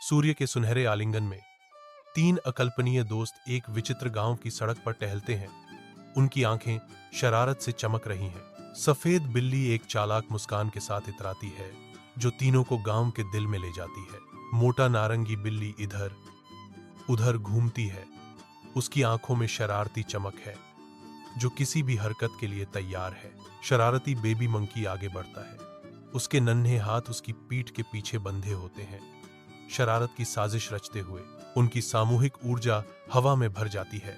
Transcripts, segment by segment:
सूर्य के सुनहरे आलिंगन में तीन अकल्पनीय दोस्त एक विचित्र गांव की सड़क पर टहलते हैं। उनकी आंखें शरारत से चमक रही हैं। सफेद बिल्ली एक चालाक मुस्कान के साथ इतराती है, जो तीनों को गांव के दिल में ले जाती है। मोटा नारंगी बिल्ली इधर उधर घूमती है। उसकी आंखों में शरारती चमक है, जो किसी भी हरकत के लिए तैयार है। शरारती बेबी मंकी आगे बढ़ता है। उसके नन्हे हाथ उसकी पीठ के पीछे बंधे होते हैं, शरारत की साजिश रचते हुए। उनकी सामूहिक ऊर्जा हवा में भर जाती है,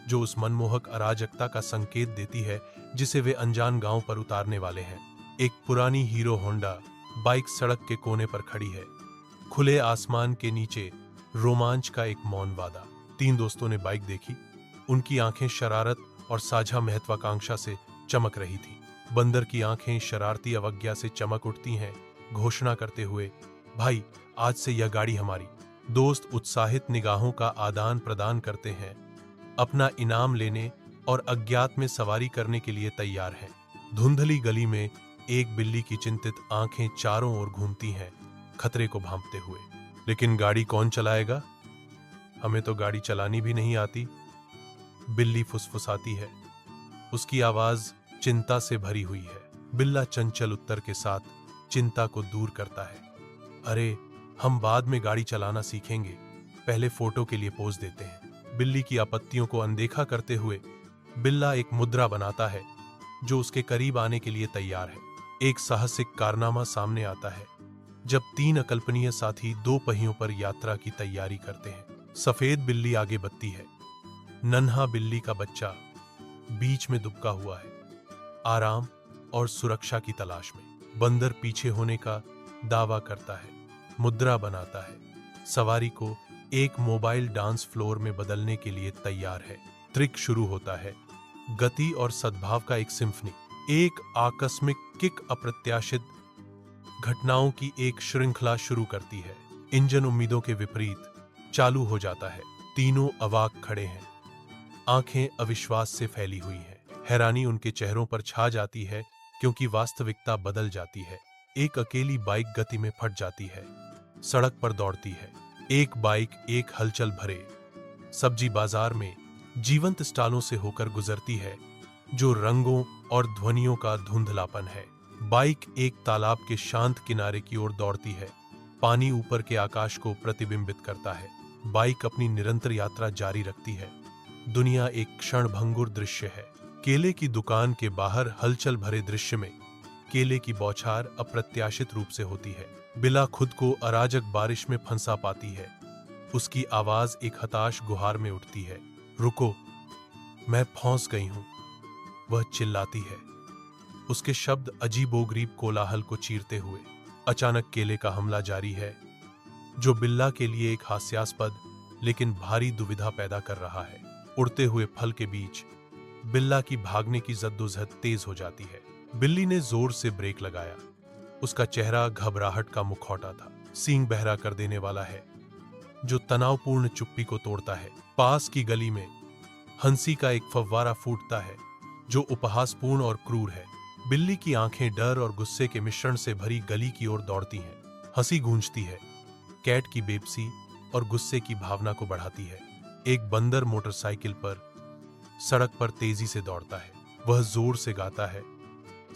जो उस मनमोहक अराजकता का संकेत देती है जिसे वे अनजान गांव पर उतारने वाले हैं। एक पुरानी हीरो होंडा बाइक सड़क के कोने पर खड़ी है। खुले आसमान के नीचे रोमांच का एक मौन वादा। तीन दोस्तों ने बाइक देखी। उनकी आंखें शरारत और साझा महत्वाकांक्षा से चमक रही थी। बंदर की आंखें शरारती अवज्ञा से चमक उठती हैं, घोषणा करते हुए, भाई, आज से यह गाड़ी हमारी। दोस्त उत्साहित निगाहों का आदान प्रदान करते हैं, अपना इनाम लेने और अज्ञात में सवारी करने के लिए तैयार हैं। धुंधली गली में एक बिल्ली की चिंतित आंखें चारों ओर घूमती हैं, खतरे को भांपते हुए। लेकिन गाड़ी कौन चलाएगा? हमें तो गाड़ी चलानी भी नहीं आती, बिल्ली फुसफुसाती है। उसकी आवाज चिंता से भरी हुई है। बिल्ला चंचल उत्तर के साथ चिंता को दूर करता है, अरे, हम बाद में गाड़ी चलाना सीखेंगे, पहले फोटो के लिए पोज देते हैं। बिल्ली की आपत्तियों को अनदेखा करते हुए बिल्ला एक मुद्रा बनाता है, जो उसके करीब आने के लिए तैयार है। एक साहसिक कारनामा सामने आता है, जब तीन अकल्पनीय साथी दो पहियों पर यात्रा की तैयारी करते हैं। सफेद बिल्ली आगे बढ़ती है। नन्हा बिल्ली का बच्चा बीच में दुबका हुआ है, आराम और सुरक्षा की तलाश में। बंदर पीछे होने का दावा करता है, मुद्रा बनाता है, सवारी को एक मोबाइल डांस फ्लोर में बदलने के लिए तैयार है। ट्रिक शुरू होता है, गति और सद्भाव का एक सिम्फनी। एक आकस्मिक किक अप्रत्याशित घटनाओं की एक श्रृंखला शुरू करती है। इंजन उम्मीदों के विपरीत चालू हो जाता है। तीनों अवाक खड़े हैं, आंखें अविश्वास से फैली हुई हैं। हैरानी उनके चेहरों पर छा जाती है, क्योंकि वास्तविकता बदल जाती है। एक अकेली बाइक गति में फट जाती है, सड़क पर दौड़ती है। एक बाइक एक हलचल भरे सब्जी बाजार में जीवंत स्टालों से होकर गुजरती है, जो रंगों और ध्वनियों का धुंधलापन है। बाइक एक तालाब के शांत किनारे की ओर दौड़ती है, पानी ऊपर के आकाश को प्रतिबिंबित करता है। बाइक अपनी निरंतर यात्रा जारी रखती है। दुनिया एक क्षणभंगुर दृश्य है। केले की दुकान के बाहर हलचल भरे दृश्य में केले की बौछार अप्रत्याशित रूप से होती है। बिला खुद को अराजक बारिश में फंसा पाती है। उसकी आवाज एक हताश गुहार में उठती है, रुको, मैं फंस गई हूं। वह चिल्लाती है, उसके शब्द अजीबोगरीब कोलाहल को चीरते हुए। अचानक केले का हमला जारी है, जो बिल्ला के लिए एक हास्यास्पद लेकिन भारी दुविधा पैदा कर रहा है। उड़ते हुए फल के बीच बिल्ला की भागने की जद्दोजहद तेज हो जाती है। बिल्ली ने जोर से ब्रेक लगाया। उसका चेहरा घबराहट का मुखौटा था, सींग बहरा कर देने वाला है, जो तनावपूर्ण चुप्पी को तोड़ता है। पास की गली में हंसी का एक फव्वारा फूटता है, जो उपहासपूर्ण और क्रूर है। बिल्ली की आंखें डर और गुस्से के मिश्रण से भरी गली की ओर दौड़ती हैं। हंसी गूंजती है, कैट की बेबसी और गुस्से की भावना को बढ़ाती है। एक बंदर मोटरसाइकिल पर सड़क पर तेजी से दौड़ता है। वह जोर से गाता है,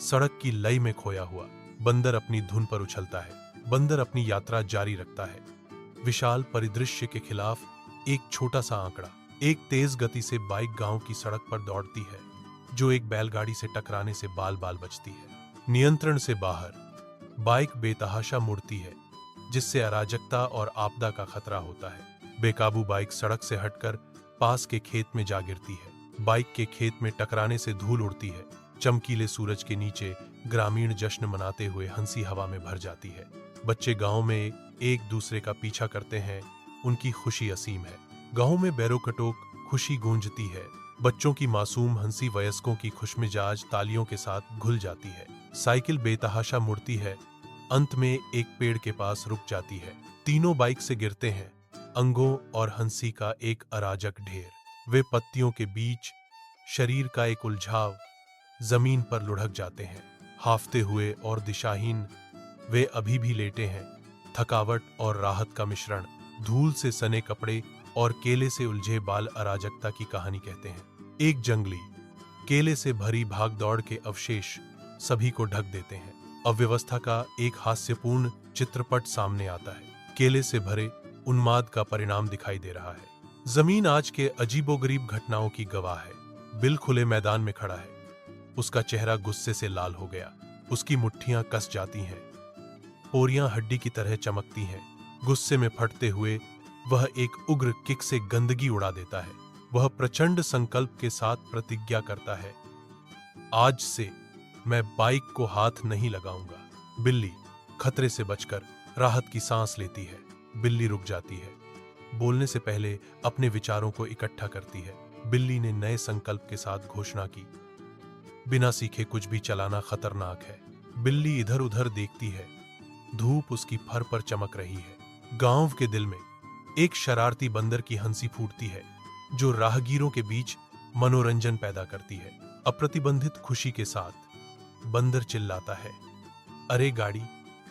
सड़क की लय में खोया हुआ। बंदर अपनी धुन पर उछलता है। बंदर अपनी यात्रा जारी रखता है, विशाल परिदृश्य के खिलाफ एक छोटा सा आंकड़ा। एक तेज गति से बाइक गांव की सड़क पर दौड़ती है, जो एक बैलगाड़ी से टकराने से बाल बाल बचती है। नियंत्रण से बाहर बाइक बेतहाशा मुड़ती है, जिससे अराजकता और आपदा का खतरा होता है। बेकाबू बाइक सड़क से हटकर पास के खेत में जा गिरती है। बाइक के खेत में टकराने से धूल उड़ती है। चमकीले सूरज के नीचे ग्रामीण जश्न मनाते हुए हंसी हवा में भर जाती है। बच्चे गांव में एक दूसरे का पीछा करते हैं, उनकी खुशी असीम है। गांव में बैरोकटोक खुशी गूंजती है। बच्चों की मासूम हंसी वयस्कों की खुशमिजाज तालियों के साथ घुल जाती है। साइकिल बेतहाशा मुड़ती है, अंत में एक पेड़ के पास रुक जाती है। तीनों बाइक से गिरते हैं, अंगों और हंसी का एक अराजक ढेर। वे पत्तियों के बीच शरीर का एक उलझाव जमीन पर लुढ़क जाते हैं। हाफते हुए और दिशाहीन वे अभी भी लेटे हैं, थकावट और राहत का मिश्रण, धूल से सने कपड़े और केले से उलझे बाल अराजकता की कहानी कहते हैं। एक जंगली केले से भरी भागदौड़ के अवशेष सभी को ढक देते हैं। अव्यवस्था का एक हास्यपूर्ण चित्रपट सामने आता है। केले से भरे उन्माद का परिणाम दिखाई दे रहा है। जमीन आज के अजीबोगरीब घटनाओं की गवाह है। बिल खुले मैदान में खड़ा है। उसका चेहरा गुस्से से लाल हो गया। उसकी मुट्ठियां कस जाती हैं। पोरियां हड्डी की तरह चमकती हैं। गुस्से में फटते हुए वह एक उग्र किक से गंदगी उड़ा देता है। वह प्रचंड संकल्प के साथ प्रतिज्ञा करता है, आज से मैं बाइक को हाथ नहीं लगाऊंगा। बिल्ली खतरे से बचकर राहत की सांस लेती है। बिल्ली रुक जाती है, बोलने से पहले अपने विचारों को इकट्ठा करती है। बिल्ली ने नए संकल्प के साथ घोषणा की, बिना सीखे कुछ भी चलाना खतरनाक है। बिल्ली इधर उधर देखती है। धूप उसकी फर पर चमक रही है। गांव के दिल में एक शरारती बंदर की हंसी फूटती है, जो राहगीरों के बीच मनोरंजन पैदा करती है। अप्रतिबंधित खुशी के साथ बंदर चिल्लाता है, अरे गाड़ी,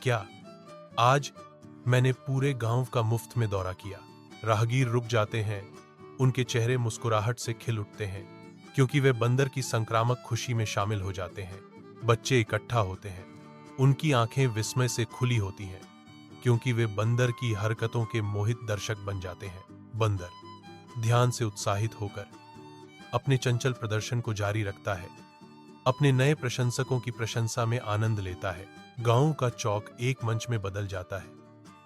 क्या आज मैंने पूरे गांव का मुफ्त में दौरा किया। राहगीर रुक जाते हैं। उनके चेहरे मुस्कुराहट से खिल उठते हैं, क्योंकि वे बंदर की संक्रामक खुशी में शामिल हो जाते हैं। बच्चे इकट्ठा होते हैं। उनकी आंखें विस्मय से खुली होती हैं, क्योंकि वे बंदर की हरकतों के मोहित दर्शक बन जाते हैं। बंदर ध्यान से उत्साहित होकर अपने चंचल प्रदर्शन को जारी रखता है। अपने नए प्रशंसकों की प्रशंसा में आनंद लेता है। गांव का चौक एक मंच में बदल जाता है,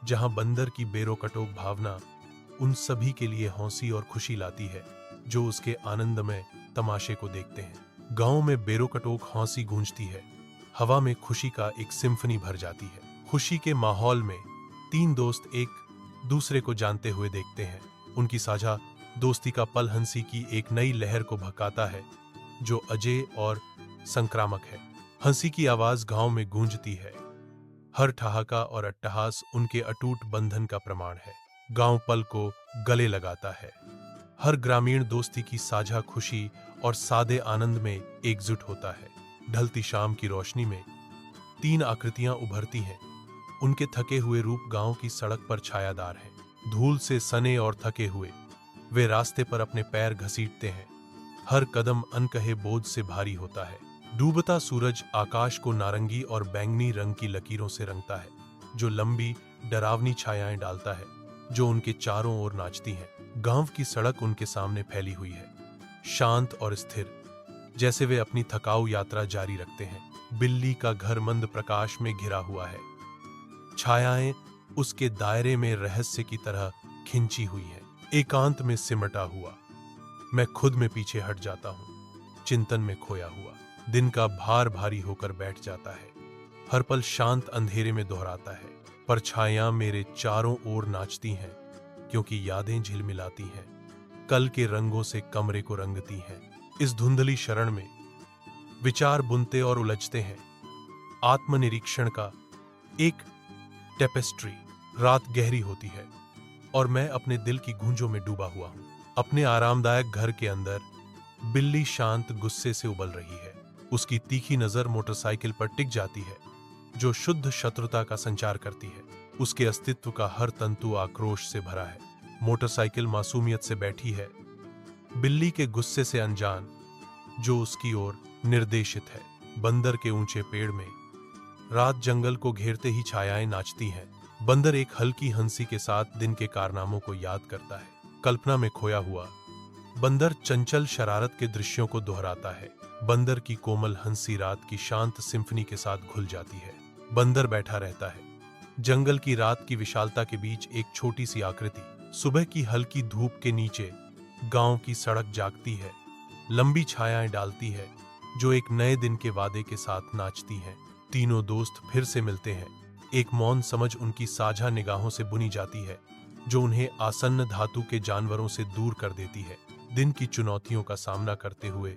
जहां बंदर की बेरोकटोक भावना उन सभी के लिए हौंसी और खुशी लाती है जो उसके आनंदमय तमाशे को देखते हैं। गांव में बेरोकटोक हौंसी गूंजती है। हवा में खुशी का एक सिम्फनी भर जाती है। खुशी के माहौल में तीन दोस्त एक दूसरे को जानते हुए देखते हैं। उनकी साझा दोस्ती का पल हंसी की एक नई लहर को भड़काता है, जो अजय और संक्रामक है। हंसी की आवाज गांव में गूंजती है। हर ठहाका और अट्टहास उनके अटूट बंधन का प्रमाण है। गांव पल को गले लगाता है। हर ग्रामीण दोस्ती की साझा खुशी और सादे आनंद में एकजुट होता है। ढलती शाम की रोशनी में तीन आकृतियां उभरती हैं। उनके थके हुए रूप गांव की सड़क पर छायादार हैं। धूल से सने और थके हुए वे रास्ते पर अपने पैर घसीटते हैं। हर कदम अनकहे बोझ से भारी होता है। डूबता सूरज आकाश को नारंगी और बैंगनी रंग की लकीरों से रंगता है, जो लंबी डरावनी छायाएं डालता है, जो उनके चारों ओर नाचती हैं। गांव की सड़क उनके सामने फैली हुई है, शांत और स्थिर, जैसे वे अपनी थकाऊ यात्रा जारी रखते हैं। बिल्ली का घर मंद प्रकाश में घिरा हुआ है। छायाएं उसके दायरे में रहस्य की तरह खिंची हुई हैं। एकांत में सिमटा हुआ मैं खुद में पीछे हट जाता हूं, चिंतन में खोया हुआ। दिन का भार भारी होकर बैठ जाता है। हर पल शांत अंधेरे में दोहराता है। परछाइयां मेरे चारों ओर नाचती हैं, क्योंकि यादें झिलमिलाती हैं, कल के रंगों से कमरे को रंगती हैं। इस धुंधली शरण में विचार बुनते और उलझते हैं। आत्मनिरीक्षण का एक टेपेस्ट्री। रात गहरी होती है और मैं अपने दिल की गूंजों में डूबा हुआ हूं। अपने आरामदायक घर के अंदर बिल्ली शांत गुस्से से उबल रही है। उसकी तीखी नजर मोटरसाइकिल पर टिक जाती है, जो शुद्ध शत्रुता का संचार करती है। उसके अस्तित्व का हर तंतु आक्रोश से भरा है। मोटरसाइकिल मासूमियत से बैठी है, बिल्ली के गुस्से से अनजान, जो उसकी ओर निर्देशित है। बंदर के ऊंचे पेड़ में रात जंगल को घेरते ही छायाएं नाचती हैं। बंदर एक हल्की हंसी के साथ दिन के कारनामों को याद करता है। कल्पना में खोया हुआ बंदर चंचल शरारत के दृश्यों को दोहराता है। बंदर की कोमल हंसी रात की शांत सिम्फनी के साथ घुल जाती है। बंदर बैठा रहता है। जंगल की रात की विशालता के बीच एक छोटी सी आकृति। सुबह की हल्की धूप के नीचे गांव की सड़क जागती है, लंबी छायाएं डालती है, जो एक नए दिन के वादे के साथ नाचती हैं। तीनों दोस्त फिर से मिलते हैं। एक मौन समझ उनकी साझा निगाहों से बुनी जाती है, जो उन्हें आसन्न धातु के जानवरों से दूर कर देती है। दिन की चुनौतियों का सामना करते हुए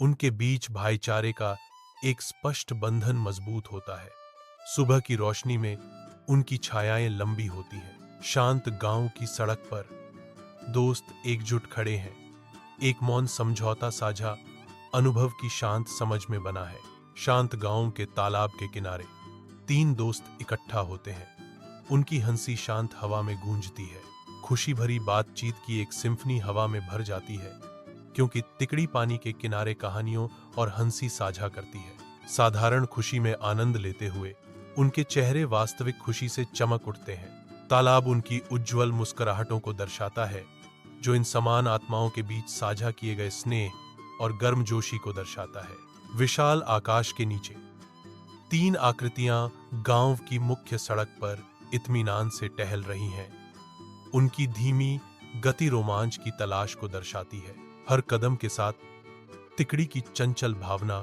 उनके बीच भाईचारे का एक स्पष्ट बंधन मजबूत होता है। सुबह की रोशनी में उनकी छायाएं लंबी होती हैं। शांत गांव की सड़क पर दोस्त एकजुट खड़े हैं। एक मौन समझौता साझा अनुभव की शांत समझ में बना है। शांत गांव के तालाब के किनारे तीन दोस्त इकट्ठा होते हैं। उनकी हंसी शांत हवा में गूंजती है। खुशी भरी बातचीत की एक सिम्फनी हवा में भर जाती है, क्योंकि तिकड़ी पानी के किनारे कहानियों और हंसी साझा करती है। साधारण खुशी में आनंद लेते हुए उनके चेहरे वास्तविक खुशी से चमक उठते हैं। तालाब उनकी उज्ज्वल मुस्कुराहटों को दर्शाता है, जो इन समान आत्माओं के बीच साझा किए गए स्नेह और गर्मजोशी को दर्शाता है। विशाल आकाश के नीचे 3 आकृतियां गांव की मुख्य सड़क पर इत्मीनान से टहल रही हैं। उनकी धीमी गति रोमांच की तलाश को दर्शाती है। हर कदम के साथ तिकड़ी की चंचल भावना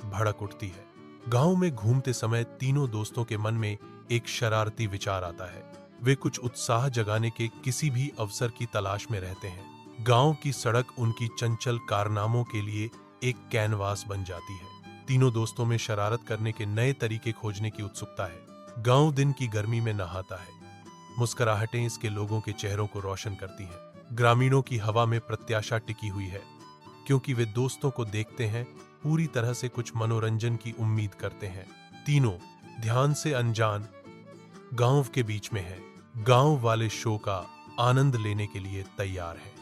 भड़क उठती है। गांव में घूमते समय तीनों दोस्तों के मन में एक शरारती विचार आता है। वे कुछ उत्साह जगाने के किसी भी अवसर की तलाश में रहते हैं। गांव की सड़क उनकी चंचल कारनामों के लिए एक कैनवास बन जाती है। तीनों दोस्तों में शरारत करने के नए तरीके खोजने की उत्सुकता है। गांव दिन की गर्मी में नहाता है। मुस्कुराहटें इसके लोगों के चेहरों को रोशन करती हैं। ग्रामीणों की हवा में प्रत्याशा टिकी हुई है, क्योंकि वे दोस्तों को देखते हैं, पूरी तरह से कुछ मनोरंजन की उम्मीद करते हैं। तीनों ध्यान से अनजान गांव के बीच में हैं। गांव वाले शो का आनंद लेने के लिए तैयार हैं।